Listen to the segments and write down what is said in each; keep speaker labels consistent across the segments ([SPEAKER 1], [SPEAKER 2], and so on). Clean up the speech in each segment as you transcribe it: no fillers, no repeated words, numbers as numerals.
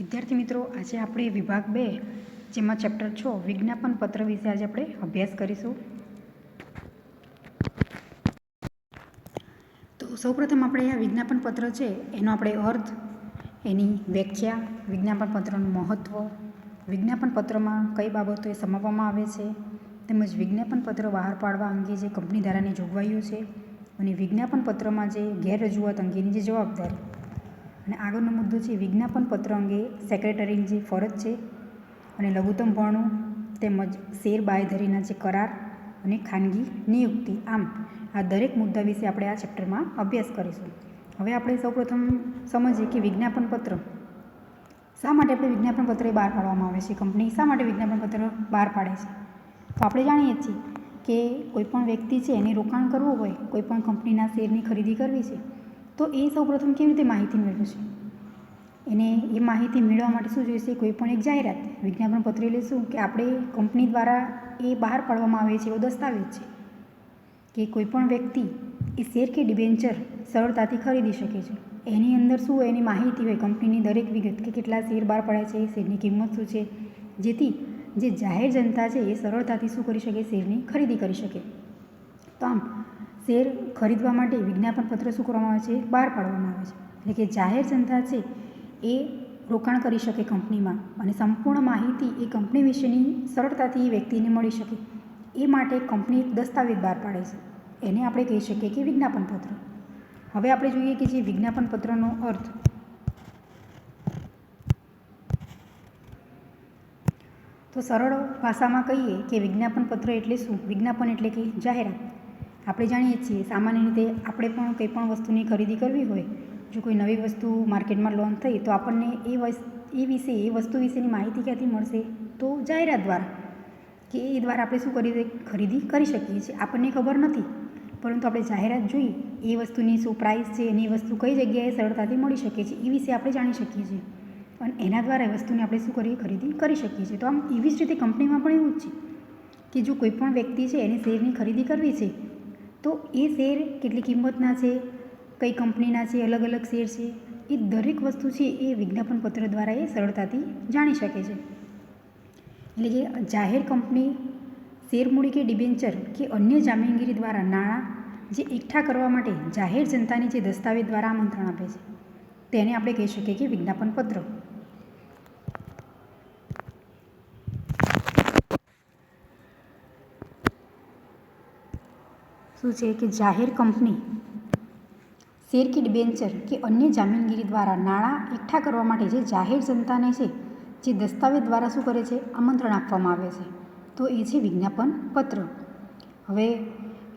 [SPEAKER 1] વિદ્યાર્થી મિત્રો, આજે આપણે વિભાગ 2 જેમાં ચેપ્ટર 6 વિજ્ઞાપન પત્ર વિશે આજે આપણે અભ્યાસ કરીશું. તો સૌપ્રથમ આપણે આ વિજ્ઞાપન પત્ર છે એનો આપણે અર્થ, એની વ્યાખ્યા, વિજ્ઞાપન પત્રનું મહત્ત્વ, વિજ્ઞાપન પત્રમાં કઈ બાબતો સમાવવામાં આવે છે, તેમજ વિજ્ઞાપન પત્ર બહાર પાડવા અંગે જે કંપની ધારાની જોગવાઈઓ છે અને વિજ્ઞાપન પત્રમાં જે ગેરરજૂઆત અંગેની જે જવાબદારી, અને આગળનો મુદ્દો છે વિજ્ઞાપન પત્ર અંગે સેક્રેટરીની જે ફરજ છે અને લઘુત્તમ ભરણું તેમજ શેર બાંયધરીના જે કરાર અને ખાનગી નિયુક્તિ. આમ આ દરેક મુદ્દા વિશે આપણે આ ચેપ્ટરમાં અભ્યાસ કરીશું. હવે આપણે સૌપ્રથમ સમજીએ કે વિજ્ઞાપન પત્ર શા માટે આપણે વિજ્ઞાપન પત્ર બહાર પાડવામાં આવે છે, કંપની શા માટે વિજ્ઞાપન પત્ર બહાર પાડે છે. તો આપણે જાણીએ છીએ કે કોઈપણ વ્યક્તિ છે એને રોકાણ કરવું હોય, કોઈપણ કંપનીના શેરની ખરીદી કરવી છે, તો એ સૌપ્રથમ કેવી રીતે માહિતી મેળવશે? એને એ માહિતી મેળવવા માટે શું જોઈશે? કોઈ પણ એક જાહેરાત. વિજ્ઞાપન પત્ર એટલે શું કે આપણે કંપની દ્વારા એ બહાર પાડવામાં આવે છે એવો દસ્તાવેજ છે કે કોઈપણ વ્યક્તિ એ શેર કે ડિબેન્ચર સરળતાથી ખરીદી શકે છે. એની અંદર શું હોય? એની માહિતી હોય, કંપનીની દરેક વિગત કે કેટલા શેર બહાર પડ્યા છે, શેરની કિંમત શું છે, જેથી જે જાહેર જનતા છે એ સરળતાથી શું કરી શકે? શેરની ખરીદી કરી શકે. તો આમ શેર ખરીદવા માટે વિજ્ઞાપન પત્ર શું કરવામાં આવે છે? બહાર પાડવામાં આવે છે. એટલે કે જાહેર જનતા છે એ રોકાણ કરી શકે કંપનીમાં અને સંપૂર્ણ માહિતી એ કંપની વિશેની સરળતાથી એ વ્યક્તિને મળી શકે. એ માટે કંપની એક દસ્તાવેજ બહાર પાડે છે, એને આપણે કહી શકીએ કે વિજ્ઞાપન પત્ર. હવે આપણે જોઈએ કે જે વિજ્ઞાપન પત્રનો અર્થ. તો સરળ ભાષામાં કહીએ કે વિજ્ઞાપન પત્ર એટલે શું? વિજ્ઞાપન એટલે કે જાહેરાત. આપણે જાણીએ છીએ સામાન્ય રીતે આપણે પણ કંઈ પણ વસ્તુની ખરીદી કરવી હોય, જો કોઈ નવી વસ્તુ માર્કેટમાં લોન્ચ થઈ તો આપણને એ વસ્તુ વિશેની માહિતી ક્યાંથી મળશે? તો જાહેરાત દ્વારા, કે એ દ્વારા આપણે શું ખરીદી કરી શકીએ છીએ. આપણને ખબર નથી, પરંતુ આપણે જાહેરાત જોઈએ એ વસ્તુની શું પ્રાઇસ છે, એની વસ્તુ કઈ જગ્યાએ સરળતાથી મળી શકે છે, એ વિશે આપણે જાણી શકીએ છીએ અને એના દ્વારા એ વસ્તુને આપણે શું ખરીદી કરી શકીએ છીએ. તો આમ એવી જ રીતે કંપનીમાં પણ એવું જ છે કે જો કોઈ પણ વ્યક્તિ છે એને શેરની ખરીદી કરવી છે, તો એ શેર કેટલી કિંમતના છે, કઈ કંપનીના છે, અલગ અલગ શેર છે, એ દરેક વસ્તુ છે એ વિજ્ઞાપન પત્ર દ્વારા એ સરળતાથી જાણી શકે છે. એટલે કે જાહેર કંપની શેર મૂડી કે ડિબેન્ચર કે અન્ય જામીનગીરી દ્વારા નાણાં જે એકઠા કરવા માટે જાહેર જનતાની જે દસ્તાવેજ દ્વારા આમંત્રણ આપે છે, તેને આપણે કહી શકીએ કે વિજ્ઞાપન પત્ર. શું છે કે જાહેર કંપની શેર કે ડિબેન્ચર કે અન્ય જામીનગીરી દ્વારા નાણાં એકઠા કરવા માટે જે જાહેર જનતાને છે જે દસ્તાવેજ દ્વારા શું કરે છે? આમંત્રણ આપવામાં આવે છે, તો એ છે વિજ્ઞાપન પત્ર. હવે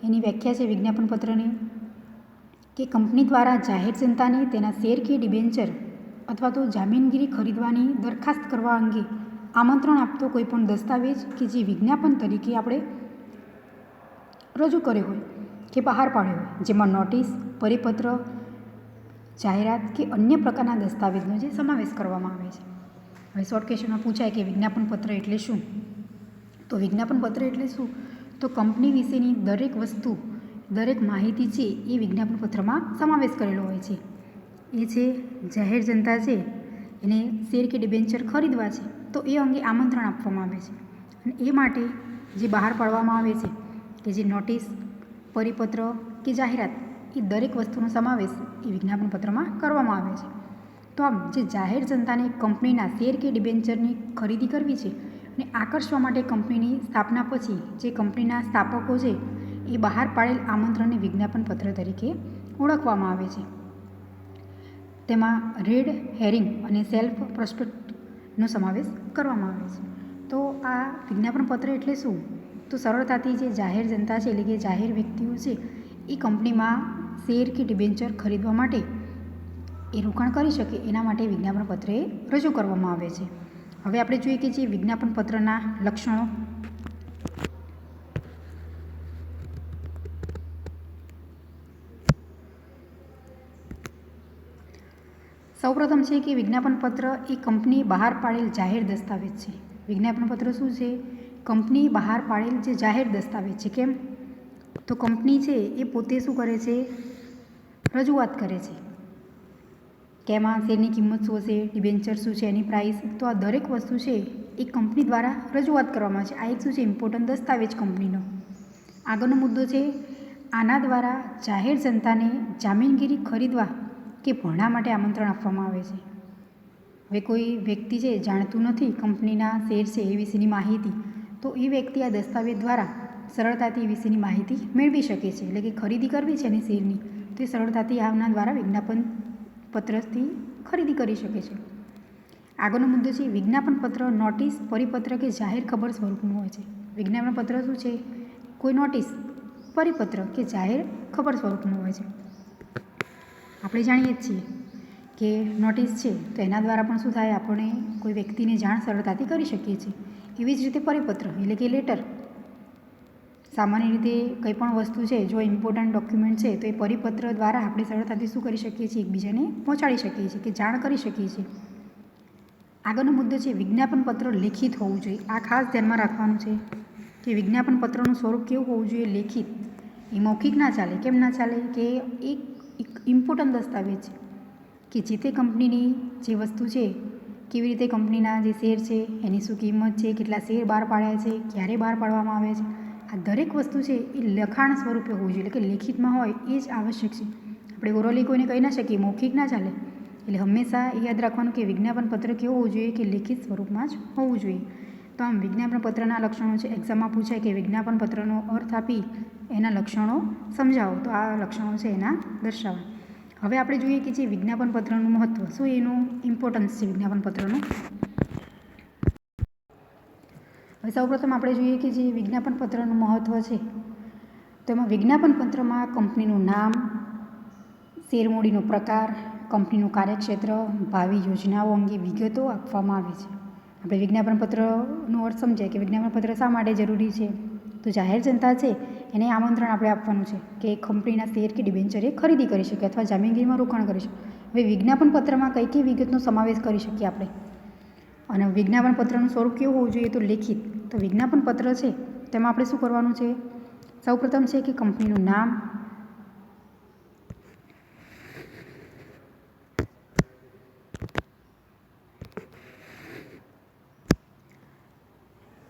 [SPEAKER 1] એની વ્યાખ્યા છે વિજ્ઞાપન પત્રની કે કંપની દ્વારા જાહેર જનતાને તેના શેર કે ડિબેન્ચર અથવા તો જામીનગીરી ખરીદવાની દરખાસ્ત કરવા અંગે આમંત્રણ આપતો કોઈ પણ દસ્તાવેજ કે જે વિજ્ઞાપન તરીકે આપણે રજૂ કર્યો હોય કે બહાર પાડ્યો હોય, જેમાં નોટિસ, પરિપત્ર, જાહેરાત કે અન્ય પ્રકારના દસ્તાવેજનો જે સમાવેશ કરવામાં આવે છે. હવે શોર્ટ ક્વેશ્ચનમાં પૂછાય કે વિજ્ઞાપન પત્ર એટલે શું? તો વિજ્ઞાપન પત્ર એટલે શું? તો કંપની વિશેની દરેક વસ્તુ, દરેક માહિતી છે એ વિજ્ઞાપન પત્રમાં સમાવેશ કરેલો હોય છે. એ છે જાહેર જનતા છે એને શેર કે ડિબેન્ચર ખરીદવા છે, તો એ અંગે આમંત્રણ આપવામાં આવે છે અને એ માટે જે બહાર પાડવામાં આવે છે કે જે નોટિસ, પરિપત્ર કે જાહેરાત, એ દરેક વસ્તુનો સમાવેશ એ વિજ્ઞાપન પત્રમાં કરવામાં આવે છે. તો આમ જે જાહેર જનતાને કંપનીના શેર કે ડિબેન્ચરની ખરીદી કરવી છે અને આકર્ષવા માટે કંપનીની સ્થાપના પછી જે કંપનીના સ્થાપકો છે એ બહાર પાડેલ આમંત્રણને વિજ્ઞાપન પત્ર તરીકે ઓળખવામાં આવે છે. તેમાં રેડ હેરિંગ અને સેલ્ફ પ્રોસ્પેક્ટનો સમાવેશ કરવામાં આવે છે. તો આ વિજ્ઞાપન પત્ર એટલે શું? તો સરળતાથી જે જાહેર જનતા છે એટલે કે જાહેર વ્યક્તિઓ છે એ કંપનીમાં શેર કે ડિબેન્ચર ખરીદવા માટે એ રોકાણ કરી શકે, એના માટે વિજ્ઞાપન પત્ર એ રજૂ કરવામાં આવે છે. હવે આપણે જોઈએ કે જે વિજ્ઞાપન પત્રના લક્ષણો. સૌપ્રથમ છે કે વિજ્ઞાપન પત્ર એ કંપની બહાર પાડેલ જાહેર દસ્તાવેજ છે. વિજ્ઞાપન પત્ર શું છે? કંપની બહાર પાડેલ જે જાહેર દસ્તાવેજ છે. કેમ? તો કંપની છે એ પોતે શું કરે છે? રજૂઆત કરે છે કે એમાં શેરની કિંમત શું હશે, ડિબેન્ચર શું છે, એની પ્રાઇસ. તો આ દરેક વસ્તુ છે એ કંપની દ્વારા રજૂઆત કરવામાં છે. આ એક શું છે ઇમ્પોર્ટન્ટ દસ્તાવેજ કંપનીનો. આગળનો મુદ્દો છે આના દ્વારા જાહેર જનતાને જામીનગીરી ખરીદવા કે ભરણા માટે આમંત્રણ આપવામાં આવે છે. હવે કોઈ વ્યક્તિ છે જાણતું નથી કંપનીના શેર છે એ વિશેની માહિતી, તો એ વ્યક્તિ આ દસ્તાવેજ દ્વારા સરળતાથી એ વિશેની માહિતી મેળવી શકે છે. એટલે કે ખરીદી કરવી છે એની શેરની, તો એ સરળતાથી આના દ્વારા વિજ્ઞાપન પત્રથી ખરીદી કરી શકે છે. આગળનો મુદ્દો છે વિજ્ઞાપન પત્ર નોટિસ, પરિપત્ર કે જાહેર ખબર સ્વરૂપનું હોય છે. વિજ્ઞાપન પત્ર શું છે? કોઈ નોટિસ, પરિપત્ર કે જાહેર ખબર સ્વરૂપનું હોય છે. આપણે જાણીએ જ છીએ કે નોટિસ છે તો એના દ્વારા પણ શું થાય, આપણે કોઈ વ્યક્તિને જાણ સરળતાથી કરી શકીએ છીએ. એવી જ રીતે પરિપત્ર એટલે કે લેટર. સામાન્ય રીતે કંઈ પણ વસ્તુ છે, જો ઇમ્પોર્ટન્ટ ડોક્યુમેન્ટ છે તો એ પરિપત્ર દ્વારા આપણે સરળતાથી શું કરી શકીએ છીએ, એકબીજાને પહોંચાડી શકીએ છીએ કે જાણ કરી શકીએ છીએ. આગળનો મુદ્દો છે વિજ્ઞાપન પત્ર લેખિત હોવું જોઈએ. આ ખાસ ધ્યાનમાં રાખવાનું છે કે વિજ્ઞાપન પત્રનું સ્વરૂપ કેવું હોવું જોઈએ, લેખિત. એ મૌખિક ના ચાલે. કેમ ના ચાલે? કે એક ઇમ્પોર્ટન્ટ દસ્તાવેજ છે કે જે તે કંપનીની જે વસ્તુ છે, કેવી રીતે કંપનીના જે શેર છે એની શું કિંમત છે, કેટલા શેર બહાર પાડ્યા છે, ક્યારે બહાર પાડવામાં આવે છે, આ દરેક વસ્તુ છે એ લખાણ સ્વરૂપે હોવું જોઈએ. એટલે કે લેખિતમાં હોય એ જ આવશ્યક છે. આપણે ઓરલી કોઈને કહી ના શકીએ, મૌખિક ના ચાલે. એટલે હંમેશા એ યાદ રાખવાનું કે વિજ્ઞાપન પત્ર કેવું હોવું જોઈએ કે લેખિત સ્વરૂપમાં જ હોવું જોઈએ. તો આમ વિજ્ઞાપન પત્રના લક્ષણો છે. એક્ઝામમાં પૂછાય કે વિજ્ઞાપન પત્રનો અર્થ આપી એના લક્ષણો સમજાવો, તો આ લક્ષણો છે એના દર્શાવવા. હવે આપણે જોઈએ કે જે વિજ્ઞાપન પત્રનું મહત્ત્વ, શું એનું ઇમ્પોર્ટન્સ છે વિજ્ઞાપન પત્રનું. હવે સૌપ્રથમ આપણે જોઈએ કે જે વિજ્ઞાપન પત્રનું મહત્ત્વ છે, તો એમાં વિજ્ઞાપન પત્રમાં કંપનીનું નામ, શેરમૂડીનો પ્રકાર, કંપનીનું કાર્યક્ષેત્ર, ભાવિ યોજનાઓ અંગે વિગતો આપવામાં આવે છે. આપણે વિજ્ઞાપન પત્રનો અર્થ સમજાય કે વિજ્ઞાપન પત્ર શા માટે જરૂરી છે, તો જાહેર જનતા છે એને આમંત્રણ આપણે આપવાનું છે કે કંપનીના શેર કે ડિબેન્ચર એ ખરીદી કરી શકે અથવા જામીનગીરીમાં રોકાણ કરી શકે. હવે વિજ્ઞાપન પત્રમાં કઈ કઈ વિગતનો સમાવેશ કરી શકીએ આપણે, અને વિજ્ઞાપન પત્રનું સ્વરૂપ કેવું હોવું જોઈએ, તો લેખિત. તો વિજ્ઞાપન પત્ર છે તેમાં આપણે શું કરવાનું છે, સૌપ્રથમ છે કે કંપનીનું નામ,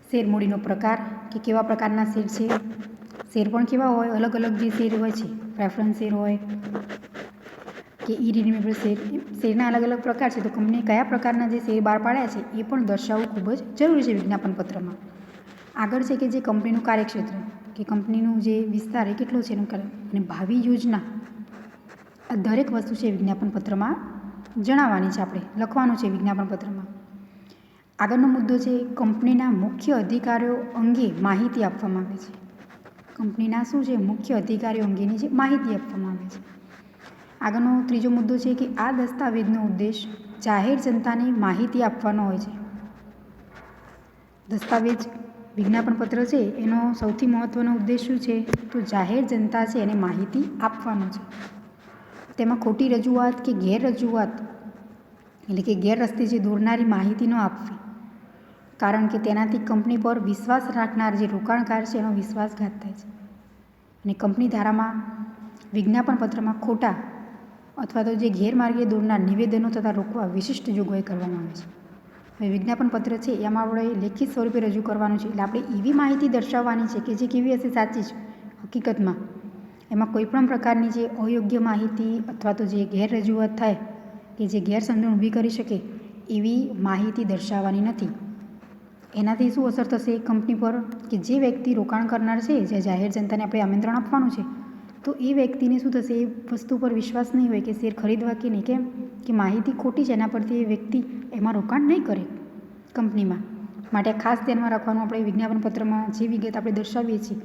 [SPEAKER 1] શેરમૂડીનો પ્રકાર કે કેવા પ્રકારના શેર છે, શેર પણ કેવા હોય, અલગ અલગ જે શેર હોય છે, પ્રેફરન્સ શેર હોય કે ઇરિડીમેબલ શેર, શેરના અલગ અલગ પ્રકાર છે. તો કંપની કયા પ્રકારના જે શેર બહાર પાડ્યા છે એ પણ દર્શાવવું ખૂબ જ જરૂરી છે વિજ્ઞાપન પત્રમાં. આગળ છે કે જે કંપનીનું કાર્યક્ષેત્ર કે કંપનીનું જે વિસ્તાર એ કેટલો છે એનું અને ભાવિ યોજના, આ દરેક વસ્તુ છે વિજ્ઞાપન પત્રમાં જણાવવાની છે, આપણે લખવાનું છે વિજ્ઞાપન પત્રમાં. આગળનો મુદ્દો છે કંપનીના મુખ્ય અધિકારીઓ અંગે માહિતી આપવામાં આવે છે. કંપનીના શું છે મુખ્ય અધિકારીઓ અંગેની જે માહિતી આપવામાં આવે છે. આગળનો ત્રીજો મુદ્દો છે કે આ દસ્તાવેજનો ઉદ્દેશ જાહેર જનતાને માહિતી આપવાનો હોય છે. દસ્તાવેજ વિજ્ઞાપન પત્ર છે એનો સૌથી મહત્ત્વનો ઉદ્દેશ શું છે, તો જાહેર જનતા છે એને માહિતી આપવાનો છે. તેમાં ખોટી રજૂઆત કે ગેરરજૂઆત એટલે કે ગેરરસ્તે જે દોરનારી માહિતી ન આપવી, કારણ કે તેનાથી કંપની પર વિશ્વાસ રાખનાર જે રોકાણકાર છે એનો વિશ્વાસઘાત થાય છે. અને કંપની ધારામાં વિજ્ઞાપન પત્રમાં ખોટા અથવા તો જે ગેરમાર્ગે દોરનાર નિવેદનો તથા રોકવા વિશિષ્ટ જોગવાઈ કરવામાં આવે છે. હવે વિજ્ઞાપન પત્ર છે એમાં આપણે લેખિત સ્વરૂપે રજૂ કરવાનું છે. એટલે આપણે એવી માહિતી દર્શાવવાની છે કે જે કેવી હશે, સાચી જ હકીકતમાં. એમાં કોઈપણ પ્રકારની જે અયોગ્ય માહિતી અથવા તો જે ગેરરજૂઆત થાય કે જે ગેરસમજણ ઊભી કરી શકે એવી માહિતી દર્શાવવાની નથી. એનાથી શું અસર થશે કંપની પર, કે જે વ્યક્તિ રોકાણ કરનાર છે, જે જાહેર જનતાને આપણે આમંત્રણ આપવાનું છે, તો એ વ્યક્તિને શું થશે, એ વસ્તુ પર વિશ્વાસ નહીં હોય કે શેર ખરીદવા કે નહીં. કેમ કે માહિતી ખોટી છે, એના પરથી એ વ્યક્તિ એમાં રોકાણ નહીં કરે કંપનીમાં. માટે ખાસ ધ્યાનમાં રાખવાનું, આપણે વિજ્ઞાપન પત્રમાં જે વિગત આપણે દર્શાવીએ છીએ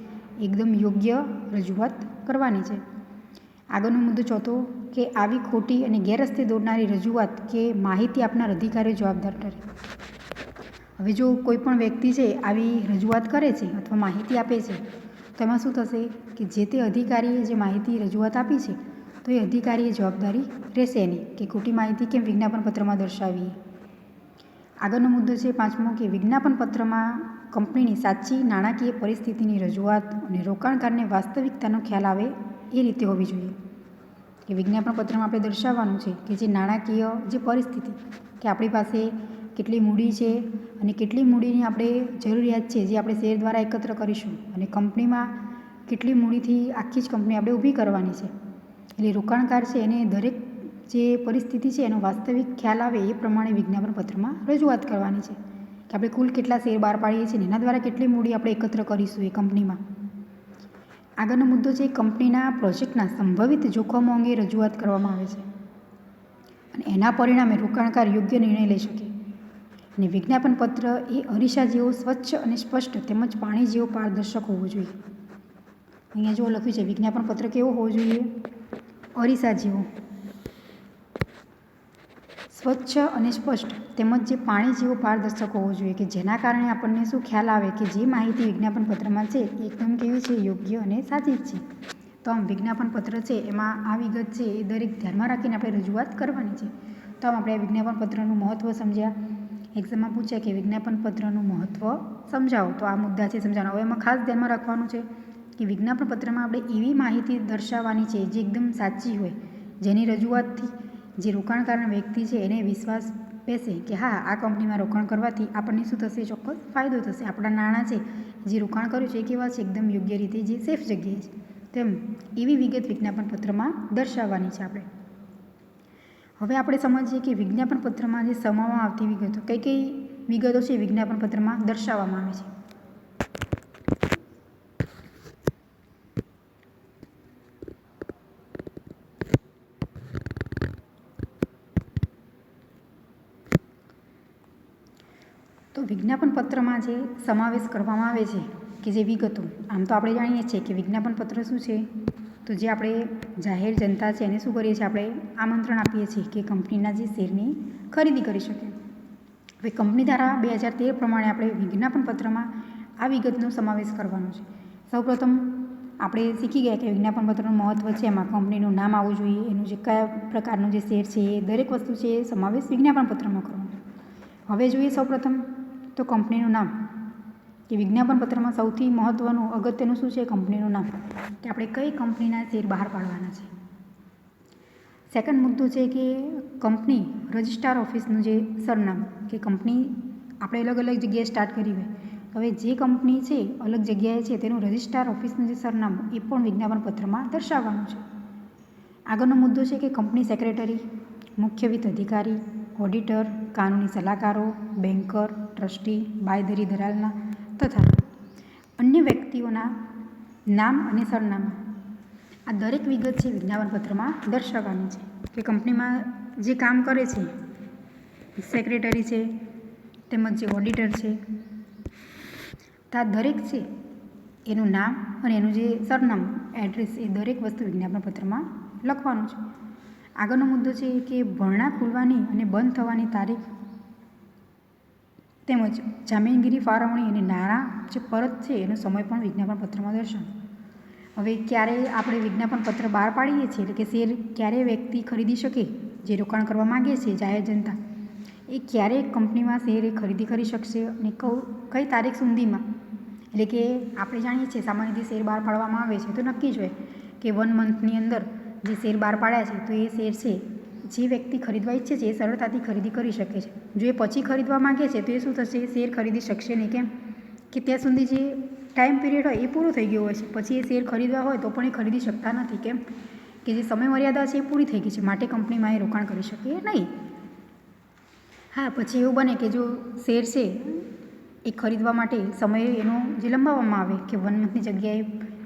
[SPEAKER 1] એકદમ યોગ્ય રજૂઆત કરવાની છે. આગળનો મુદ્દો ચોથો કે આવી ખોટી અને ગેરરસ્તે દોરનારી રજૂઆત કે માહિતી આપનાર અધિકારીઓ જવાબદાર ઠરે. હવે જો કોઈ પણ વ્યક્તિ છે આવી રજૂઆત કરે છે અથવા માહિતી આપે છે, તો એમાં શું થશે કે જે તે અધિકારીએ જે માહિતી રજૂઆત આપી છે તો એ અધિકારીએ જવાબદારી રહેશે એની કે ખોટી માહિતી કેમ વિજ્ઞાપન પત્રમાં દર્શાવીએ. આગળનો મુદ્દો છે પાંચમો કે વિજ્ઞાપન પત્રમાં કંપનીની સાચી નાણાકીય પરિસ્થિતિની રજૂઆત અને રોકાણકારને વાસ્તવિકતાનો ખ્યાલ આવે એ રીતે હોવી જોઈએ. કે વિજ્ઞાપન પત્રમાં આપણે દર્શાવવાનું છે કે જે નાણાકીય જે પરિસ્થિતિ કે આપણી પાસે કેટલી મૂડી છે અને કેટલી મૂડીની આપણે જરૂરિયાત છે જે આપણે શેર દ્વારા એકત્ર કરીશું અને કંપનીમાં કેટલી મૂડીથી આખી જ કંપની આપણે ઊભી કરવાની છે. એટલે રોકાણકાર છે એને દરેક જે પરિસ્થિતિ છે એનો વાસ્તવિક ખ્યાલ આવે એ પ્રમાણે વિજ્ઞાપન પત્રમાં રજૂઆત કરવાની છે કે આપણે કુલ કેટલા શેર બહાર પાડીએ છીએ ને એના દ્વારા કેટલી મૂડી આપણે એકત્ર કરીશું એ કંપનીમાં. આગળનો મુદ્દો છે કંપનીના પ્રોજેક્ટના સંભવિત જોખમો અંગે રજૂઆત કરવામાં આવે છે અને એના પરિણામે રોકાણકાર યોગ્ય નિર્ણય લઈ શકે. અને વિજ્ઞાપન પત્ર એ અરીસા જેવો સ્વચ્છ અને સ્પષ્ટ તેમજ પાણી જેવો પારદર્શક હોવો જોઈએ. અહીંયા જો લખ્યું છે વિજ્ઞાપન પત્ર કેવો હોવો જોઈએ? અરીસા જેવો સ્વચ્છ અને સ્પષ્ટ તેમજ જે પાણી જેવો પારદર્શક હોવો જોઈએ કે જેના કારણે આપણને શું ખ્યાલ આવે કે જે માહિતી વિજ્ઞાપન પત્રમાં છે એ એકદમ કેવી છે? યોગ્ય અને સાચી જ છે. તો આમ વિજ્ઞાપન પત્ર છે એમાં આ વિગત છે એ દરેક ધ્યાનમાં રાખીને આપણે રજૂઆત કરવાની છે. તો આમ આપણે વિજ્ઞાપન પત્રનું મહત્ત્વ સમજ્યા. એક્ઝામમાં પૂછ્યા કે વિજ્ઞાપન પત્રનું મહત્ત્વ સમજાવો, તો આ મુદ્દા છે સમજાવવાનો. હવે એમાં ખાસ ધ્યાનમાં રાખવાનું છે કે વિજ્ઞાપન પત્રમાં આપણે એવી માહિતી દર્શાવવાની છે જે એકદમ સાચી હોય, જેની રજૂઆતથી જે રોકાણકારના વ્યક્તિ છે એને વિશ્વાસ બેસે કે હા, આ કંપનીમાં રોકાણ કરવાથી આપણને શું થશે? ચોક્કસ ફાયદો થશે. આપણા નાણાં છે જે રોકાણ કર્યું છે એ કેવા છે? એકદમ યોગ્ય રીતે જે સેફ જગ્યાએ છે. તેમ એવી વિગત વિજ્ઞાપન પત્રમાં દર્શાવવાની છે આપણે. હવે આપણે સમજીએ કે વિજ્ઞાપન પત્રમાં જે સમાવવામાં આવતી વિગતો કઈ કઈ વિગતો છે વિજ્ઞાપન પત્રમાં દર્શાવવામાં આવે છે. તો વિજ્ઞાપન પત્રમાં જે સમાવેશ કરવામાં આવે છે કે જે વિગતો, આમ તો આપણે જાણીએ છીએ કે વિજ્ઞાપન પત્ર શું છે? તો જે આપણે જાહેર જનતા છે એને શું કરીએ છીએ? આપણે આમંત્રણ આપીએ છીએ કે કંપનીના જે શેરની ખરીદી કરી શકે. હવે કંપની ધારા 2013 પ્રમાણે આપણે વિજ્ઞાપન પત્રમાં આ વિગતનો સમાવેશ કરવાનો છે. સૌપ્રથમ આપણે શીખી ગયા કે વિજ્ઞાપન પત્રનું મહત્ત્વ છે. એમાં કંપનીનું નામ આવવું જોઈએ, એનું જે કયા પ્રકારનું જે શેર છે એ દરેક વસ્તુ છે એ સમાવેશ વિજ્ઞાપન પત્રમાં કરવાનો. હવે જોઈએ સૌપ્રથમ તો કંપનીનું નામ, કે વિજ્ઞાપન પત્રમાં સૌથી મહત્ત્વનું અગત્યનું શું છે? કંપનીનું નામ, કે આપણે કઈ કંપનીના શેર બહાર પાડવાના છે. સેકન્ડ મુદ્દો છે કે કંપની રજિસ્ટ્રાર ઓફિસનું જે સરનામું, કે કંપની આપણે અલગ અલગ જગ્યાએ સ્ટાર્ટ કરી હોય, હવે જે કંપની છે અલગ જગ્યાએ છે તેનું રજિસ્ટ્રાર ઓફિસનું જે સરનામું એ પણ વિજ્ઞાપન પત્રમાં દર્શાવવાનું છે. આગળનો મુદ્દો છે કે કંપની સેક્રેટરી, મુખ્ય વિત્ત અધિકારી, ઓડિટર, કાનૂની સલાહકારો, બેન્કર, ટ્રસ્ટી, બાંયધરી ધરાવનાર તથા અન્ય વ્યક્તિઓના નામ અને સરનામા, આ દરેક વિગત છે વિજ્ઞાપન પત્રમાં દર્શાવવાની છે. કે કંપનીમાં જે કામ કરે છે સેક્રેટરી છે તેમજ જે ઓડિટર છે, તો આ દરેક છે એનું નામ અને એનું જે સરનામું, એડ્રેસ, એ દરેક વસ્તુ વિજ્ઞાપન પત્રમાં લખવાનું છે. આગળનો મુદ્દો છે કે ભરણા ખુલવાની અને બંધ થવાની તારીખ તેમજ જામીનગીરી ફાળવણી અને નાણાં જે પરત છે એનો સમય પણ વિજ્ઞાપન પત્રમાં દર્શાવો. હવે ક્યારે આપણે વિજ્ઞાપન પત્ર બહાર પાડીએ છીએ, એટલે કે શેર ક્યારે વ્યક્તિ ખરીદી શકે જે રોકાણ કરવા માગે છે, જાહેર જનતા, એ ક્યારે કંપનીમાં શેર એ ખરીદી કરી શકશે અને કઈ તારીખ સુધીમાં. એટલે કે આપણે જાણીએ છીએ સામાન્ય રીતે શેર બહાર પાડવામાં આવે છે તો નક્કી જ હોય કે 1 મંથની અંદર જે શેર બહાર પાડ્યા છે તો એ શેર છે જે વ્યક્તિ ખરીદવા ઈચ્છે છે એ સરળતાથી ખરીદી કરી શકે છે. જો એ પછી ખરીદવા માગે છે તો એ શું થશે? શેર ખરીદી શકશે નહીં. કેમ કે ત્યાં સુધી જે ટાઈમ પીરિયડ હોય એ પૂરો થઈ ગયો હોય છે, પછી એ શેર ખરીદવા હોય તો પણ એ ખરીદી શકતા નથી. કેમ કે જે સમય મર્યાદા છે એ પૂરી થઈ ગઈ છે, માટે કંપનીમાં એ રોકાણ કરી શકે નહીં. હા, પછી એવું બને કે જો શેર છે એ ખરીદવા માટે સમય એનો જે લંબાવવામાં આવે કે 1 મંથની જગ્યાએ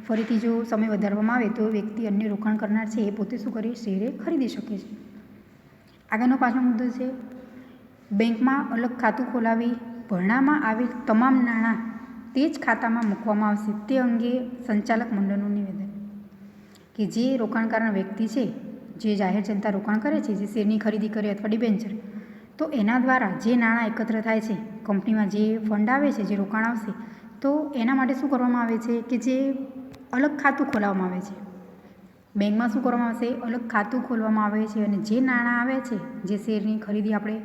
[SPEAKER 1] ફરીથી જો સમય વધારવામાં આવે તો વ્યક્તિ અન્ય રોકાણ કરનાર છે એ પોતે શું કરી શેરે ખરીદી શકે છે. આગળનો 5મો મુદ્દો છે બેંકમાં અલગ ખાતું ખોલાવી ભરણામાં આવેલ તમામ નાણાં તે જ ખાતામાં મૂકવામાં આવશે તે અંગે સંચાલક મંડળનું નિવેદન. કે જે રોકાણકારના વ્યક્તિ છે જે જાહેર જનતા રોકાણ કરે છે, જે શેરની ખરીદી કરે અથવા ડિબેન્ચર, તો એના દ્વારા જે નાણાં એકત્ર થાય છે કંપનીમાં, જે ફંડ આવે છે, જે રોકાણ આવશે, તો એના માટે શું કરવામાં આવે છે કે જે અલગ ખાતું ખોલાવવામાં આવે છે. બેંકમાં શું કરવામાં આવશે? અલગ ખાતું ખોલવામાં આવે છે અને જે નાણાં આવે છે, જે શેરની ખરીદી આપણે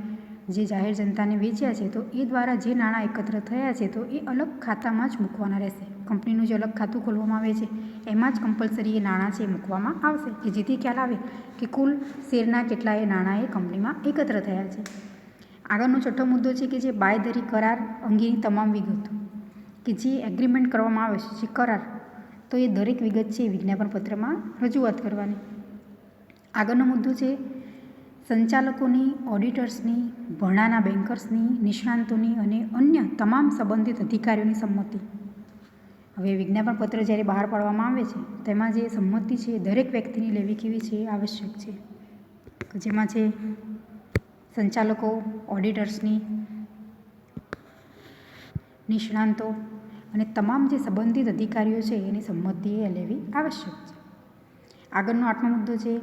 [SPEAKER 1] જે જાહેર જનતાને વેચ્યા છે, તો એ દ્વારા જે નાણાં એકત્ર થયા છે તો એ અલગ ખાતામાં જ મૂકવાના રહેશે. કંપનીનું જે અલગ ખાતું ખોલવામાં આવે છે એમાં જ કમ્પલસરી એ નાણાં છે એ મૂકવામાં આવશે, કે જેથી ખ્યાલ આવે કે કુલ શેરના કેટલાય નાણાં એ કંપનીમાં એકત્ર થયા છે. આગળનો છઠ્ઠો મુદ્દો છે કે જે બાંયધરી કરાર અંગેની તમામ વિગતો, કે જે એગ્રીમેન્ટ કરવામાં આવે છે, જે કરાર, તો એ દરેક વિગત છે એ વિજ્ઞાપન પત્રમાં રજૂઆત કરવાની. આગળનો મુદ્દો છે સંચાલકોની, ઓડિટર્સની, ભરણાના બેન્કર્સની, નિષ્ણાંતોની અને અન્ય તમામ સંબંધિત અધિકારીઓની સંમતિ. હવે વિજ્ઞાપન પત્ર જ્યારે બહાર પાડવામાં આવે છે તેમાં જે સંમતિ છે એ દરેક વ્યક્તિની લેવી કેવી છે આવશ્યક છે, જેમાં છે સંચાલકો, ઓડિટર્સની, નિષ્ણાંતો અને તમામ જે સંબંધિત અધિકારીઓ છે એની સંમતિ એ લેવી આવશ્યક છે. આગળનો 8મો મુદ્દો છે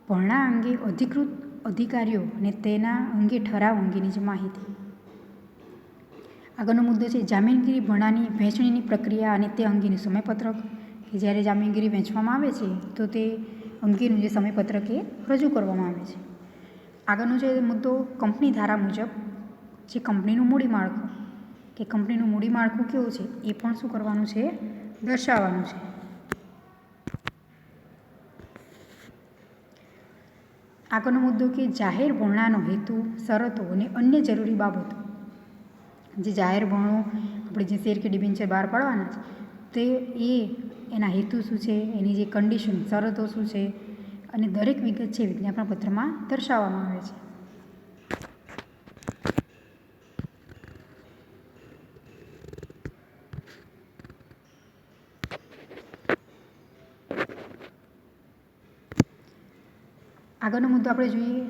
[SPEAKER 1] ભરણા અંગે અધિકૃત અધિકારીઓ અને તેના અંગે ઠરાવ અંગેની જે માહિતી. આગળનો મુદ્દો છે જામીનગીરી ભરણાની વહેંચણીની પ્રક્રિયા અને તે અંગેનું સમયપત્રક, કે જ્યારે જામીનગીરી વહેંચવામાં આવે છે તો તે અંગેનું જે સમયપત્રક એ રજૂ કરવામાં આવે છે. આગળનો જે મુદ્દો કંપની ધારા મુજબ જે કંપનીનું મૂડી માળખું, કે કંપનીનું મૂડી માળખું કેવું છે એ પણ શું કરવાનું છે, દર્શાવવાનું છે. આગળનો મુદ્દો કે જાહેર ભરણાનો હેતુ, શરતો અને અન્ય જરૂરી બાબતો. જે જાહેર ભરણો આપણે જે શેર કે ડિબેન્ચર બહાર પાડવાના છે તે એના હેતુ શું છે, એની જે કન્ડિશન, શરતો શું છે અને દરેક વિગત છે વિજ્ઞાપન પત્રમાં દર્શાવવામાં આવે છે. આગળનો મુદ્દો આપણે જોઈએ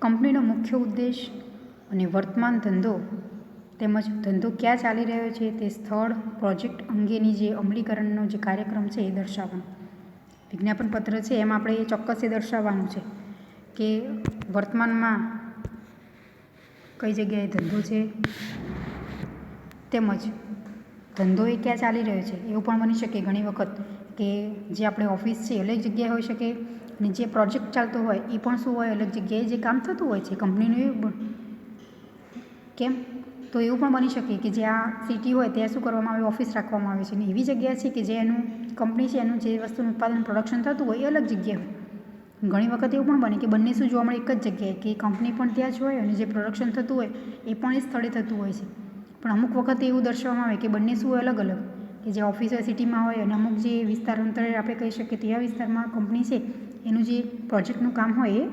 [SPEAKER 1] કંપનીનો મુખ્ય ઉદ્દેશ અને વર્તમાન ધંધો તેમજ ધંધો ક્યાં ચાલી રહ્યો છે તે સ્થળ, પ્રોજેક્ટ અંગેની જે અમલીકરણનો જે કાર્યક્રમ છે એ દર્શાવવાનો. વિજ્ઞાપન પત્ર છે એમાં આપણે એ ચોક્કસ એ દર્શાવવાનું છે કે વર્તમાનમાં કઈ જગ્યાએ ધંધો છે, તેમજ ધંધો એ ક્યાં ચાલી રહ્યો છે. એવું પણ બની શકે ઘણી વખત કે જે આપણે ઓફિસ છે અલગ જગ્યાએ હોઈ શકે અને જે પ્રોજેક્ટ ચાલતો હોય એ પણ શું હોય, અલગ જગ્યાએ જે કામ થતું હોય છે કંપનીનું. એવું કેમ તો એવું પણ બની શકે કે જ્યાં સિટી હોય ત્યાં શું કરવામાં આવે, ઓફિસ રાખવામાં આવે છે અને એવી જગ્યા છે કે જે એનું કંપની છે એનું જે વસ્તુનું ઉત્પાદન પ્રોડક્શન થતું હોય એ અલગ જગ્યાએ હોય. ઘણી વખત એવું પણ બને કે બંને શું જોવા મળે એક જ જગ્યાએ, કે કંપની પણ ત્યાં જ હોય અને જે પ્રોડક્શન થતું હોય એ પણ એ સ્થળે થતું હોય છે. પણ અમુક વખત એવું દર્શાવવામાં આવે કે બંને શું હોય, અલગ અલગ, કે જે ઓફિસ હોય સિટીમાં હોય અને અમુક જે વિસ્તાર અંતરે આપણે કહી શકીએ તેવા વિસ્તારમાં કંપની છે એનું જે પ્રોજેક્ટનું કામ હોય એ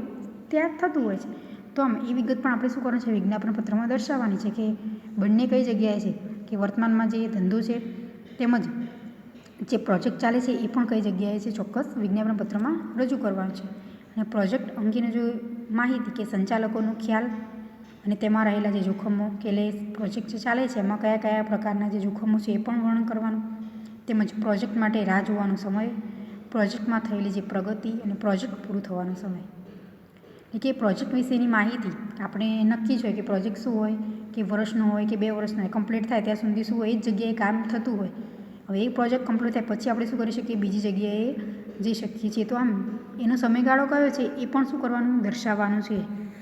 [SPEAKER 1] ત્યાં થતું હોય છે. તો આમ એ વિગત પણ આપણે શું કરવાનું છે, વિજ્ઞાપન પત્રમાં દર્શાવવાની છે કે બંને કઈ જગ્યાએ છે, કે વર્તમાનમાં જે ધંધો છે તેમજ જે પ્રોજેક્ટ ચાલે છે એ પણ કઈ જગ્યાએ છે, ચોક્કસ વિજ્ઞાપન પત્રમાં રજૂ કરવાનું છે. અને પ્રોજેક્ટ અંગેની જો માહિતી કે સંચાલકોનો ખ્યાલ અને તેમાં રહેલા જે જોખમો, કે પ્રોજેક્ટ જે ચાલે છે એમાં કયા કયા પ્રકારના જે જોખમો છે એ પણ વર્ણન કરવાનું. તેમજ પ્રોજેક્ટ માટે રાહ જોવાનો સમય, પ્રોજેક્ટમાં થયેલી જે પ્રગતિ અને પ્રોજેક્ટ પૂરું થવાનો સમય. એટલે કે પ્રોજેક્ટ વિશેની માહિતી આપણે નક્કી જ હોય કે પ્રોજેક્ટ શું હોય, કે વર્ષનો હોય કે 2 વર્ષનો હોય, કમ્પ્લીટ થાય ત્યાં સુધી શું હોય, એ જ જગ્યાએ કામ થતું હોય. હવે એ પ્રોજેક્ટ કમ્પ્લીટ થાય પછી આપણે શું કરી શકીએ, બીજી જગ્યાએ જઈ શકીએ છીએ. તો આમ એનો સમયગાળો કયો છે એ પણ શું કરવાનું, દર્શાવવાનું છે,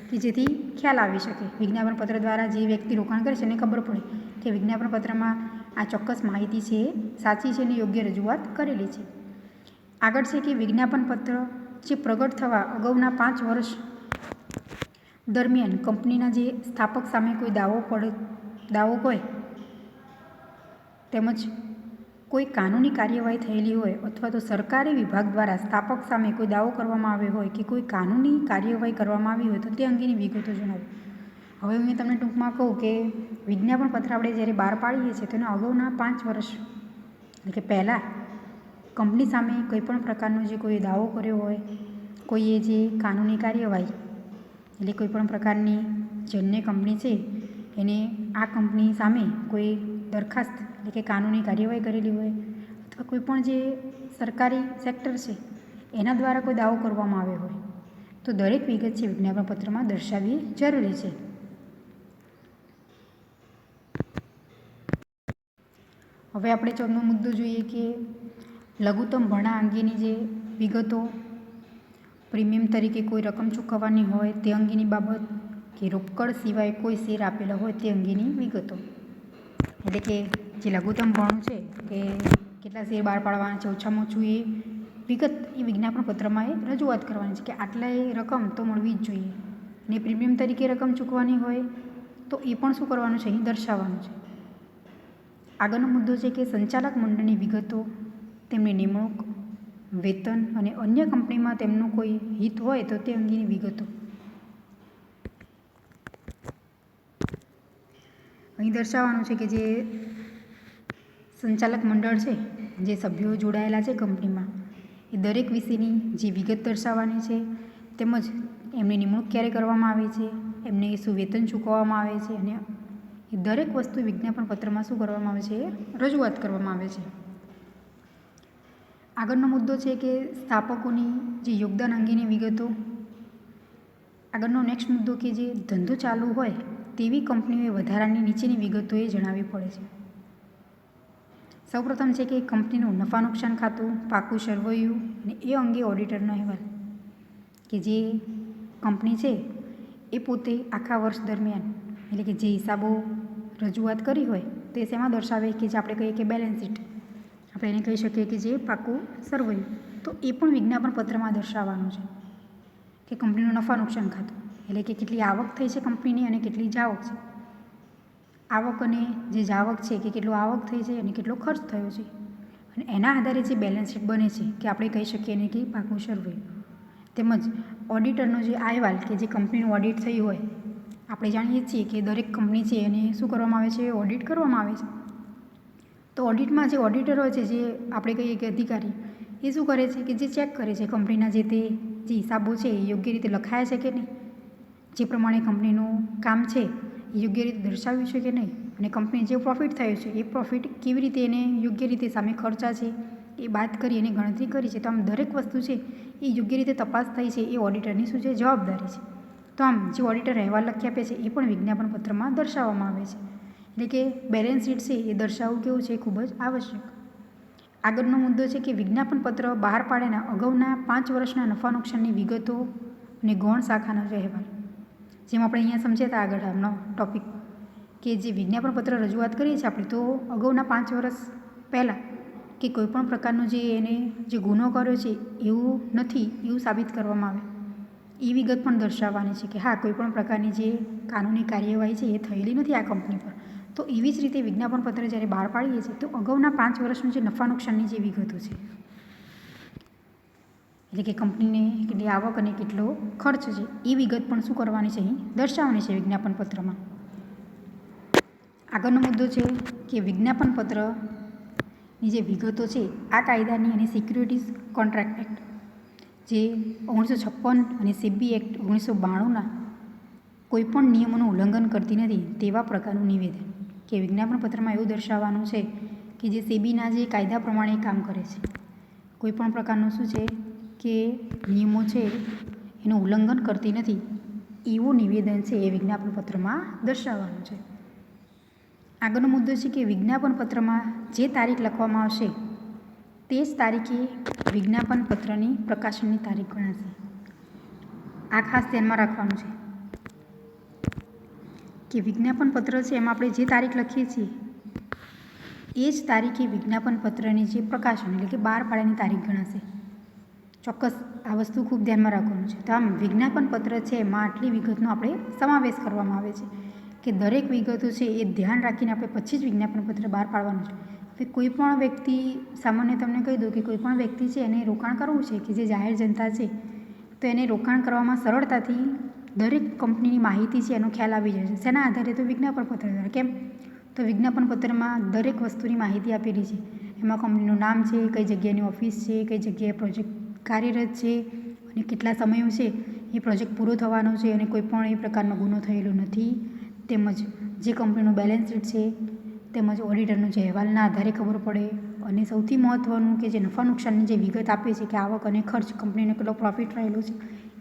[SPEAKER 1] કે જેથી ખ્યાલ આવી શકે. વિજ્ઞાપન પત્ર દ્વારા જે વ્યક્તિ રોકાણ કરે છે એને ખબર પડે કે વિજ્ઞાપન પત્રમાં આ ચોક્કસ માહિતી છે એ સાચી છે અને યોગ્ય રજૂઆત કરેલી છે. આગળ છે કે વિજ્ઞાપન પત્ર જે પ્રગટ થવા અગાઉના 5 વર્ષ દરમિયાન કંપનીના જે સ્થાપક સામે કોઈ દાવો હોય તેમજ કોઈ કાનૂની કાર્યવાહી થયેલી હોય અથવા તો સરકારી વિભાગ દ્વારા સ્થાપક સામે કોઈ દાવો કરવામાં આવ્યો હોય કે કોઈ કાનૂની કાર્યવાહી કરવામાં આવી હોય તો તે અંગેની વિગતો જણાવો. હવે મેં તમને ટૂંકમાં કહું કે વિજ્ઞાપન પત્ર આપણે જ્યારે બહાર પાડીએ છીએ તેના અગાઉના 5 વર્ષ એટલે કે પહેલાં કંપની સામે કોઈપણ પ્રકારનો જે કોઈ દાવો કર્યો હોય, કોઈએ જે કાનૂની કાર્યવાહી એટલે કોઈપણ પ્રકારની જે અન્ય કંપની છે એને આ કંપની સામે કોઈ દરખાસ્ત એટલે કે કાનૂની કાર્યવાહી કરેલી હોય અથવા કોઈપણ જે સરકારી સેક્ટર છે એના દ્વારા કોઈ દાવો કરવામાં આવ્યો હોય તો દરેક વિગત છે વિજ્ઞાપન પત્રમાં દર્શાવવી જરૂરી છે. હવે આપણે 14મો મુદ્દો જોઈએ કે લઘુત્તમ ભરણા અંગેની જે વિગતો, પ્રીમિયમ તરીકે કોઈ રકમ ચૂકવવાની હોય તે અંગેની બાબત, કે રોકડ સિવાય કોઈ શેર આપેલા હોય તે અંગેની વિગતો. એટલે કે જે લઘુત્તમપણું છે કે કેટલા શેર બહાર પાડવાના છે, ઓછામાં ઓછું એ વિગત એ વિજ્ઞાપન પત્રમાં એ રજૂઆત કરવાની છે કે આટલાય રકમ તો મળવી જ જોઈએ. અને પ્રીમિયમ તરીકે રકમ ચૂકવવાની હોય તો એ પણ શું કરવાનું છે, અહીં દર્શાવવાનું છે. આગળનો મુદ્દો છે કે સંચાલક મંડળની વિગતો, તેમની નિમણૂક, વેતન અને અન્ય કંપનીમાં તેમનું કોઈ હિત હોય તો તે અંગેની વિગતો. અહીં દર્શાવવાનું છે કે જે સંચાલક મંડળ છે, જે સભ્યો જોડાયેલા છે કંપનીમાં, એ દરેક વિશેની જે વિગત દર્શાવવાની છે, તેમજ એમની નિમણૂક ક્યારે કરવામાં આવે છે, એમને શું વેતન ચૂકવવામાં આવે છે, અને એ દરેક વસ્તુ વિજ્ઞાપન પત્રમાં શું કરવામાં આવે છે, રજૂઆત કરવામાં આવે છે. આગળનો મુદ્દો છે કે સ્થાપકોની જે યોગદાન અંગેની વિગતો. આગળનો નેક્સ્ટ મુદ્દો કે જે ધંધો ચાલુ હોય તેવી કંપનીઓએ વધારાની નીચેની વિગતો એ જણાવવી પડે છે. સૌપ્રથમ છે કે કંપનીનું નફા નુકસાન ખાતું, પાકું સરવૈયું અને એ અંગે ઓડિટરનો અહેવાલ. કે જે કંપની છે એ પોતે આખા વર્ષ દરમિયાન એટલે કે જે હિસાબો રજૂઆત કરી હોય તે શેમાં દર્શાવે કે જે આપણે કહીએ કે બેલેન્સ શીટ, આપણે એને કહી શકીએ કે જે પાકું સરવૈયું, તો એ પણ વિજ્ઞાપન પત્રમાં દર્શાવવાનું છે. કે કંપનીનું નફા નુકસાન ખાતું એટલે કે કેટલી આવક થઈ છે કંપનીની અને કેટલી જાવક છે. આવક અને જે જાવક છે કે કેટલું આવક થઈ છે અને કેટલો ખર્ચ થયો છે, અને એના આધારે જે બેલેન્સ શીટ બને છે કે આપણે કહી શકીએ એને કે પાકું સરવૈયું. તેમજ ઓડિટરનો જે અહેવાલ કે જે કંપનીનું ઓડિટ થયું હોય, આપણે જાણીએ છીએ કે દરેક કંપની છે એને શું કરવામાં આવે છે, ઓડિટ કરવામાં આવે છે. તો ઓડિટમાં જે ઓડિટર હોય છે, જે આપણે કહીએ કે અધિકારી, એ શું કરે છે કે જે ચેક કરે છે કંપનીના જે હિસાબો છે એ યોગ્ય રીતે લખાયા છે કે નહીં, જે પ્રમાણે કંપનીનું કામ છે એ યોગ્ય રીતે દર્શાવ્યું છે કે નહીં, અને કંપની જે પ્રોફિટ થયું છે એ પ્રોફિટ કેવી રીતે એને યોગ્ય રીતે સામે ખર્ચા છે એ બાદ કરી અને ગણતરી કરી છે. તો આમ દરેક વસ્તુ છે એ યોગ્ય રીતે તપાસ થઈ છે એ ઓડિટરની શું છે, જવાબદારી છે. તો આમ જે ઓડિટર અહેવાલ લખી આપે છે એ પણ વિજ્ઞાપન પત્રમાં દર્શાવવામાં આવે છે. એટલે કે બેલેન્સ શીટ છે એ દર્શાવવું કેવું છે, ખૂબ જ આવશ્યક. આગળનો મુદ્દો છે કે વિજ્ઞાપન પત્ર બહાર પાડેના અગાઉના 5 વર્ષના નફા નુકસાનની વિગતો અને ગૌણ શાખાનો અહેવાલ. જેમ આપણે અહીંયા સમજ્યા હતા આગળ આમનો ટોપિક કે જે વિજ્ઞાપન પત્ર રજૂઆત કરીએ છીએ આપણે, તો અગાઉના 5 વર્ષ પહેલાં કે કોઈપણ પ્રકારનો જે એને જે ગુનો કર્યો છે એવું નથી એવું સાબિત કરવામાં આવે એ વિગત પણ દર્શાવવાની છે કે હા, કોઈપણ પ્રકારની જે કાનૂની કાર્યવાહી છે એ થયેલી નથી આ કંપની પર. તો એવી જ રીતે વિજ્ઞાપન પત્ર જ્યારે બહાર પાડીએ છીએ તો અગાઉના 5 વર્ષનું જે નફા નુકસાનની જે વિગતો છે, એટલે કે કંપનીને કેટલી આવક અને કેટલો ખર્ચ છે એ વિગત પણ શું કરવાની છે, અહીં દર્શાવવાની છે વિજ્ઞાપન પત્રમાં. આગળનો મુદ્દો છે કે વિજ્ઞાપન પત્રની જે વિગતો છે આ કાયદાની અને સિક્યુરિટીઝ કોન્ટ્રાક્ટ એક્ટ જે 1956 અને સેબી એક્ટ 1992ના કોઈપણ નિયમોનું ઉલ્લંઘન કરતી નથી તેવા પ્રકારનું નિવેદન. કે વિજ્ઞાપન પત્રમાં એવું દર્શાવવાનું છે કે જે સેબીના જે કાયદા પ્રમાણે કામ કરે છે, કોઈપણ પ્રકારનું શું છે કે નિયમો છે એનું ઉલ્લંઘન કરતી નથી એવું નિવેદન છે એ વિજ્ઞાપન પત્રમાં દર્શાવવાનું છે. આગળનો મુદ્દો છે કે વિજ્ઞાપન પત્રમાં જે તારીખ લખવામાં આવશે તે જ તારીખે વિજ્ઞાપન પત્રની પ્રકાશનની તારીખ ગણાશે. આ ખાસ ધ્યાનમાં રાખવાનું છે કે વિજ્ઞાપન પત્ર છે એમાં આપણે જે તારીખ લખીએ છીએ એ જ તારીખે વિજ્ઞાપન પત્રની જે પ્રકાશન એટલે કે બહાર પાડવાની તારીખ ગણાશે. ચોક્કસ આ વસ્તુ ખૂબ ધ્યાનમાં રાખવાનું છે. તો આમ વિજ્ઞાપન પત્ર છે એમાં આટલી વિગતનો આપણે સમાવેશ કરવામાં આવે છે કે દરેક વિગતો છે એ ધ્યાન રાખીને આપણે પછી જ વિજ્ઞાપન પત્ર બહાર પાડવાનું છે. હવે કોઈ પણ વ્યક્તિ, સામાન્ય તમને કહી દઉં કે કોઈ પણ વ્યક્તિ છે એને રોકાણ કરવું છે કે જે જાહેર જનતા છે, તો એને રોકાણ કરવામાં સરળતાથી દરેક કંપનીની માહિતી છે એનો ખ્યાલ આવી જાય છે. શેના આધારે? તો વિજ્ઞાપન પત્ર દ્વારા. કેમ? તો વિજ્ઞાપન પત્રમાં દરેક વસ્તુની માહિતી આપેલી છે. એમાં કંપનીનું નામ છે, કઈ જગ્યાની ઓફિસ છે, કઈ જગ્યાએ પ્રોજેક્ટ કાર્યરત છે અને કેટલા સમયો છે એ પ્રોજેક્ટ પૂરો થવાનો છે અને કોઈ પણ એ પ્રકારનો ગુનો થયેલો નથી. તેમજ જે કંપનીનું બેલેન્સ શીટ છે, તેમજ ઓડિટરનો જે અહેવાલના આધારે ખબર પડે. અને સૌથી મહત્ત્વનું કે જે નફા નુકસાનની જે વિગત આપે છે કે આવક અને ખર્ચ, કંપનીને કેટલો પ્રોફિટ રહેલો છે,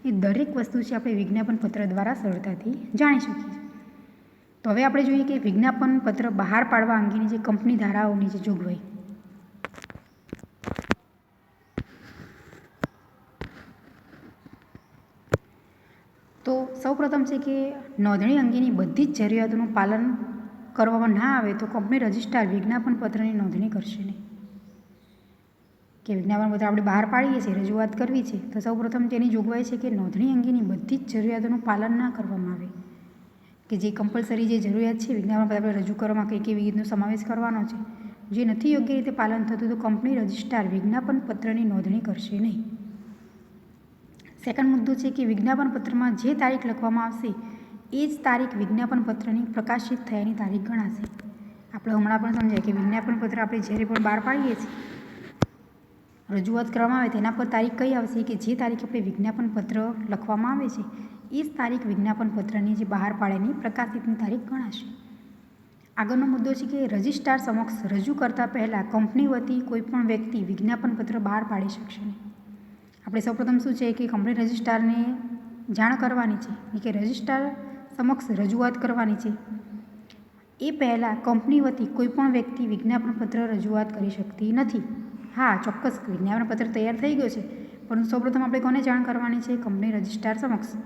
[SPEAKER 1] એ દરેક વસ્તુ છે આપણે વિજ્ઞાપન પત્ર દ્વારા સરળતાથી જાણી શકીએ છીએ. તો હવે આપણે જોઈએ કે વિજ્ઞાપન પત્ર બહાર પાડવા અંગેની જે કંપની ધારાઓની જે જોગવાઈ. તો સૌપ્રથમ છે કે નોંધણી અંગેની બધી જ જરૂરિયાતોનું પાલન કરવામાં ના આવે તો કંપની રજિસ્ટ્રાર વિજ્ઞાપન પત્રની નોંધણી કરશે નહીં. કે વિજ્ઞાપન પત્ર આપણે બહાર પાડીએ છીએ, રજૂઆત કરવી છે, તો સૌપ્રથમ તેની જોગવાઈ છે કે નોંધણી અંગેની બધી જ જરૂરિયાતોનું પાલન ના કરવામાં આવે. કે જે કમ્પલસરી જે જરૂરિયાત છે વિજ્ઞાપન પત્ર આપણે રજૂ કરવામાં કઈ કઈ વિગતનો સમાવેશ કરવાનો છે, જે નથી યોગ્ય રીતે પાલન થતું તો કંપની રજિસ્ટ્રાર વિજ્ઞાપન પત્રની નોંધણી કરશે નહીં. સેકન્ડ મુદ્દો છે કે વિજ્ઞાપન પત્રમાં જે તારીખ લખવામાં આવશે એ જ તારીખ વિજ્ઞાપન પત્રની પ્રકાશિત થયાની તારીખ ગણાશે. આપણે હમણાં પણ સમજાય કે વિજ્ઞાપન પત્ર આપણે જ્યારે પણ બહાર પાડીએ છીએ, રજૂઆત કરવામાં આવે તેના પર તારીખ કઈ આવશે કે જે તારીખ આપણે વિજ્ઞાપન પત્ર લખવામાં આવે છે એ જ તારીખ વિજ્ઞાપન પત્રની જે બહાર પાડેની પ્રકાશિતની તારીખ ગણાશે. આગળનો મુદ્દો છે કે રજિસ્ટ્રાર સમક્ષ રજૂ કરતાં પહેલાં કંપની વતી કોઈપણ વ્યક્તિ વિજ્ઞાપન પત્ર બહાર પાડી શકશે નહીં. આપણે સૌપ્રથમ શું છે કે કંપની રજિસ્ટ્રારને જાણ કરવાની છે કે રજિસ્ટ્રાર સમક્ષ રજૂઆત કરવાની છે. એ પહેલાં કંપની વતી કોઈપણ વ્યક્તિ વિજ્ઞાપન પત્ર રજૂઆત કરી શકતી નથી. હા, ચોક્કસ વિજ્ઞાપન પત્ર તૈયાર થઈ ગયો છે, પરંતુ સૌપ્રથમ આપણે કોને જાણ કરવાની છે? કંપની રજિસ્ટ્રાર સમક્ષ.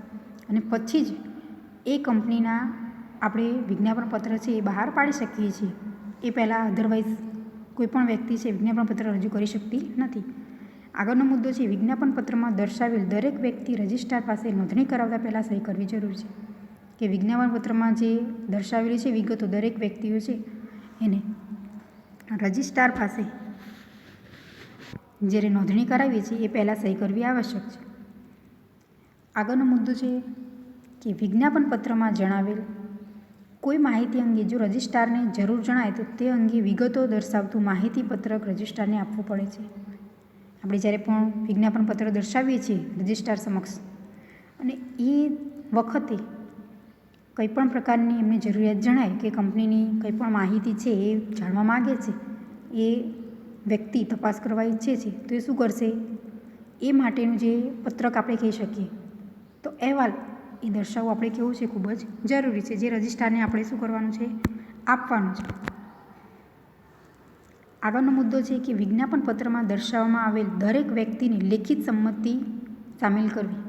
[SPEAKER 1] અને પછી જ એ કંપનીના આપણે વિજ્ઞાપન પત્ર છે એ બહાર પાડી શકીએ છીએ. એ પહેલાં અધરવાઇઝ કોઈપણ વ્યક્તિ છે વિજ્ઞાપન પત્ર રજૂ કરી શકતી નથી. આગળનો મુદ્દો છે વિજ્ઞાપન પત્રમાં દર્શાવેલ દરેક વ્યક્તિ રજિસ્ટ્રાર પાસે નોંધણી કરાવતા પહેલાં સહી કરવી જરૂરી છે. કે વિજ્ઞાપન પત્રમાં જે દર્શાવેલી છે વિગતો દરેક વ્યક્તિઓ છે એને રજિસ્ટ્રાર પાસે જ્યારે નોંધણી કરાવીએ છીએ એ પહેલાં સહી કરવી આવશ્યક છે. આગળનો મુદ્દો છે કે વિજ્ઞાપન પત્રમાં જણાવેલ કોઈ માહિતી અંગે જો રજિસ્ટ્રારને જરૂર જણાય તો તે અંગે વિગતો દર્શાવતું માહિતી પત્રક રજિસ્ટ્રારને આપવું પડે છે. આપણે જ્યારે પણ વિજ્ઞાપન પત્ર દર્શાવીએ છીએ રજિસ્ટ્રાર સમક્ષ અને એ વખતે કંઈપણ પ્રકારની એમને જરૂરિયાત જણાય કે કંપનીની કંઈપણ માહિતી છે એ જાણવા માગે છે, એ વ્યક્તિ તપાસ કરવા ઈચ્છે છે તો એ શું કરશે? એ માટેનું જે પત્રક આપણે કહી શકીએ તો અહેવાલ એ દર્શાવવું આપણે કેવું છે ખૂબ જ જરૂરી છે, જે રજિસ્ટ્રારને આપણે શું કરવાનું છે? આપવાનું છે. આગળનો મુદ્દો છે કે વિજ્ઞાપન પત્રમાં દર્શાવવામાં આવેલ દરેક વ્યક્તિની લેખિત સંમતિ સામેલ કરવી.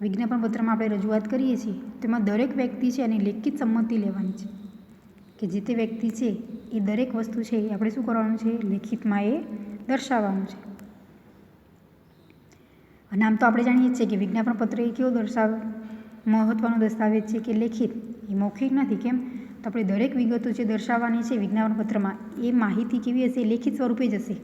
[SPEAKER 1] વિજ્ઞાપન પત્રમાં આપણે રજૂઆત કરીએ છીએ તેમાં દરેક વ્યક્તિ છે એની લેખિત સંમતિ લેવાની છે. કે જે તે વ્યક્તિ છે એ દરેક વસ્તુ છે એ આપણે શું કરવાનું છે? લેખિતમાં એ દર્શાવવાનું છે. અને આમ તો આપણે જાણીએ છીએ કે વિજ્ઞાપન પત્ર એ કેવો મહત્ત્વનો દસ્તાવેજ છે કે લેખિત, એ મૌખિક નથી. કેમ? તો આપણે દરેક વિગતો જે દર્શાવવાની છે વિજ્ઞાપન પત્રમાં એ માહિતી કેવી હશે? લેખિત સ્વરૂપે જ હશે.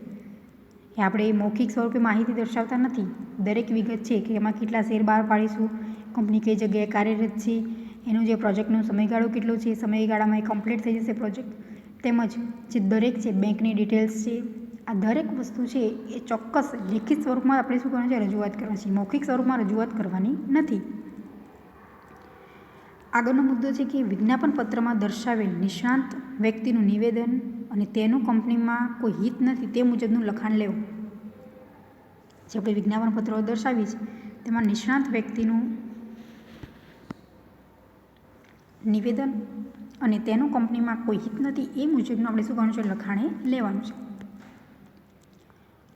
[SPEAKER 1] એ આપણે મૌખિક સ્વરૂપે માહિતી દર્શાવતા નથી. દરેક વિગત છે કે એમાં કેટલા શેર બહાર પાડીશું, કંપની કઈ જગ્યાએ કાર્યરત છે, એનું જે પ્રોજેક્ટનો સમયગાળો કેટલો છે, સમયગાળામાં એ કમ્પ્લીટ થઈ જશે પ્રોજેક્ટ, તેમજ જે દરેક છે બેંકની ડિટેલ્સ છે, આ દરેક વસ્તુ છે એ ચોક્કસ લેખિત સ્વરૂપમાં આપણે શું કરવાનું છે? રજૂઆત કરવાની છે. મૌખિક સ્વરૂપમાં રજૂઆત કરવાની નથી. આગળનો મુદ્દો છે કે વિજ્ઞાપન પત્રમાં દર્શાવેલ નિષ્ણાંત વ્યક્તિનું નિવેદન અને તેનું કંપનીમાં કોઈ હિત નથી તે મુજબનું લખાણ લેવું. જે આપણે વિજ્ઞાપન પત્રો દર્શાવીએ છીએ તેમાં નિષ્ણાંત વ્યક્તિનું નિવેદન અને તેનું કંપનીમાં કોઈ હિત નથી એ મુજબનું આપણે શું કરવાનું છે? લખાણે લેવાનું છે.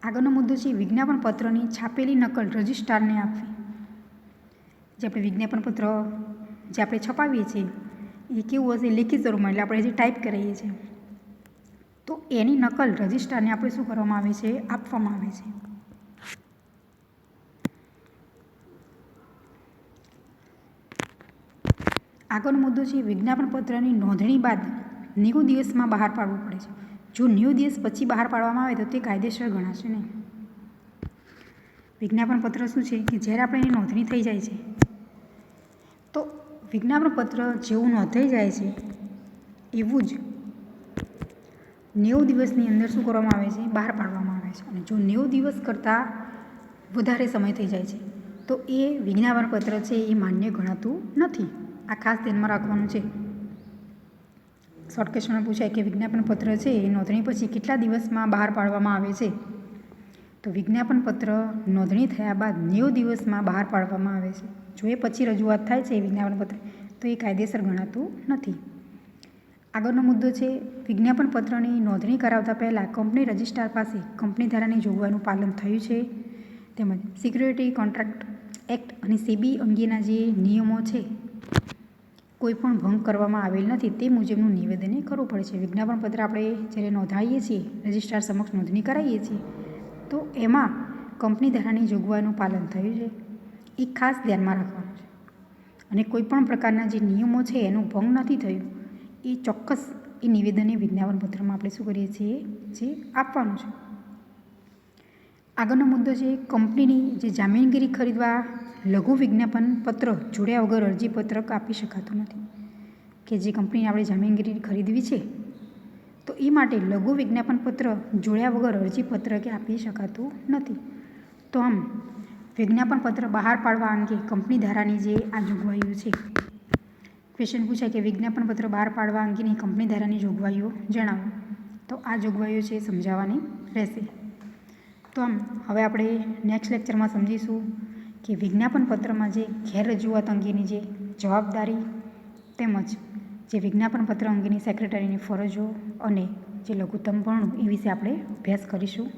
[SPEAKER 1] આગળનો મુદ્દો છે વિજ્ઞાપન પત્રની છાપેલી નકલ રજિસ્ટ્રારને આપવી. જે આપણે વિજ્ઞાપન પત્ર જે આપણે છપાવીએ છીએ એ કેવું હશે? લેખિત સ્વરૂપમાં, એટલે આપણે જે ટાઈપ કરાવીએ છીએ તો એની નકલ રજિસ્ટ્રારને આપણે શું કરવામાં આવે છે? આપવામાં આવે છે. આગળનો મુદ્દો છે વિજ્ઞાપન પત્રની નોંધણી બાદ 90 દિવસમાં બહાર પાડવું પડે છે. જો 90 દિવસ પછી બહાર પાડવામાં આવે તો તે કાયદેસર ગણાશે નહીં. વિજ્ઞાપન પત્ર શું છે કે જ્યારે આપણે એની નોંધણી થઈ જાય છે તો વિજ્ઞાપન પત્ર જેવું નોંધાઈ જાય છે એવું જ 90 દિવસની અંદર શું કરવામાં આવે છે? બહાર પાડવામાં આવે છે. અને જો 90 દિવસ કરતાં વધારે સમય થઈ જાય છે તો એ વિજ્ઞાપન પત્ર છે એ માન્ય ગણાતું નથી. આ ખાસ ધ્યાનમાં રાખવાનું છે. શોર્ટ ક્વેશ્ચનમાં પૂછાય કે વિજ્ઞાપન પત્ર છે એ નોંધણી પછી કેટલા દિવસમાં બહાર પાડવામાં આવે છે? તો વિજ્ઞાપન પત્ર નોંધણી થયા બાદ 90 દિવસમાં બહાર પાડવામાં આવે છે. જો એ પછી રજૂઆત થાય છે વિજ્ઞાપન પત્ર તો એ કાયદેસર ગણાતું નથી. આગળનો મુદ્દો છે વિજ્ઞાપન પત્રની નોંધણી કરાવતા પહેલાં કંપની રજિસ્ટ્રાર પાસે કંપની ધારાની જોગવાઈનું પાલન થયું છે તેમજ સિક્યુરિટી કોન્ટ્રાક્ટ એક્ટ અને સેબી અંગેના જે નિયમો છે, કોઈ પણ ભંગ કરવામાં આવેલ નથી તે મુજબનું નિવેદન કરવું પડે છે. વિજ્ઞાપનપત્ર આપણે જ્યારે નોંધાવીએ છીએ, રજિસ્ટ્રાર સમક્ષ નોંધણી કરાવીએ છીએ, તો એમાં કંપની ધારાની જોગવાઈનું પાલન થયું છે એ ખાસ ધ્યાનમાં રાખવાનું છે. અને કોઈ પણ પ્રકારના જે નિયમો છે એનું ભંગ નથી થયું એ ચોક્કસ એ નિવેદનને વિજ્ઞાપનપત્રમાં આપણે શું કરીએ છીએ, જે આપવાનું છે. આગળનો મુદ્દો છે કંપનીની જે જામીનગીરી ખરીદવા લઘુ વિજ્ઞાપન પત્ર જોડ્યા વગર અરજીપત્રક આપી શકાતું નથી. કે જે કંપનીને આપણે જામીનગીરી ખરીદવી છે તો એ માટે લઘુ વિજ્ઞાપન પત્ર જોડ્યા વગર અરજીપત્રકે આપી શકાતું નથી. તો આમ વિજ્ઞાપનપત્ર બહાર પાડવા અંગે કંપની ધારાની જે આ જોગવાઈઓ છે, ક્વેશ્ચન પૂછાય કે વિજ્ઞાપનપત્ર બહાર પાડવા અંગેની કંપની ધારાની જોગવાઈઓ જણાવો, તો આ જોગવાઈઓ છે સમજાવવાની રહેશે. તો આમ હવે આપણે નેક્સ્ટ લેક્ચરમાં સમજીશું કે વિજ્ઞાપનપત્રમાં જે ગેરરજૂઆત અંગેની જે જવાબદારી તેમજ જે વિજ્ઞાપનપત્ર અંગેની સેક્રેટરીની ફરજો અને જે લઘુત્તમ ભરણું એ વિશે આપણે અભ્યાસ કરીશું.